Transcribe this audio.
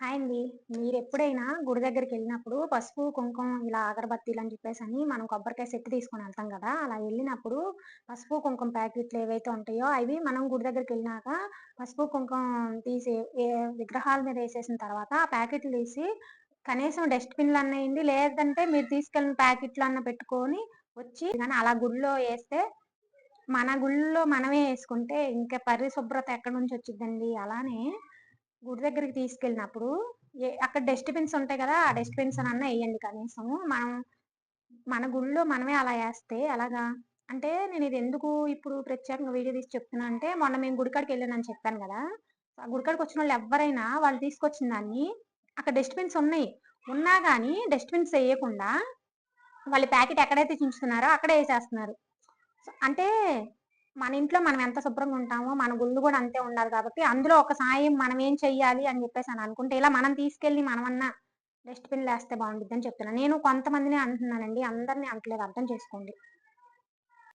Hi అండి. మీరెప్పుడైనా గుడి దగ్గరికెళ్ళినప్పుడు పసుపు, కుంకుమ ఇలా అగరబత్తీలని చెప్పేసని మనం కొబ్బరికాయ సెట్ తీసుకొని ఎళ్తాం గదా! అలా ఎళ్ళినప్పుడు పసుపు, కుంకుమ ప్యాకెట్లు ఏవైతే ఉంటాయో అవి మనం గుడి దగ్గరికెళ్ళినాక పసుపు, కుంకుమ తీసి ఏ విగ్రహాల మీద ఏసేసిన తర్వాత ఆ ప్యాకెట్లు తీసి కనీసం డస్ట్‌బిన్‌లన్నా ఎయండి. లేదంటే మీరు తీసుకెళ్ళిన ప్యాకెట్లన్నా పెట్టుకొని వచ్చి గాని అలా గుడిలో ఏస్తే మన గుళ్ళో మనమే యేసుకుంటే ఇంకా పరిశుభ్రత ఎక్కడి నుంచి వచ్చిద్దండి. అలానే గుడి దగ్గరికి తీసుకెళ్ళినప్పుడు అక్కడ డస్ట్‌బిన్స్ ఉంటాయి గదా! ఆ డస్ట్‌బిన్స్‌నన్నా ఎయ్యండి కనీసము. మన గుడిలో మనమే అలా యేస్తే ఎలాగా? అంటే నేనిది ఎందుకు ఇప్పుడు ప్రత్యేకంగా వీడియో తీసి చెప్తున్నా అంటే, మొన్న మేము గుడికాడికెళ్ళానని చెప్పాను గదా! ఆ గుడికాడికొచ్చినోళ్ళు ఎవ్వరైనా వాళ్ళు తీసుకొచ్చిన దాన్ని అక్కడ డస్ట్‌బిన్స్ ఉన్నాయి. ఉన్నా గాని డస్ట్‌బిన్స్ ఎయ్యకుండా వాళ్ళు ప్యాకెట్ ఎక్కడైతే చించుతున్నారో అక్కడే యేసేస్తున్నారు. అంటే మన ఇంట్లో మనం ఎంత శుభ్రంగా ఉంటామో, మన గుళ్ళు గూడా అంతే ఉండాలి కాబట్టి, అందులో ఒక సాయం మనం ఏం చెయ్యాలి అని జెప్పేసని అనుకుంటే, ఇలా మనం తీసుకెళ్ళి మనమన్నా డస్ట్‌బిన్‌లో ఏస్తే బావుండిద్దని చెప్తున్నా. నేను కొంతమందినే అంటున్నానండి. అందరిని అనట్లేదు అర్థం చేసుకోండి.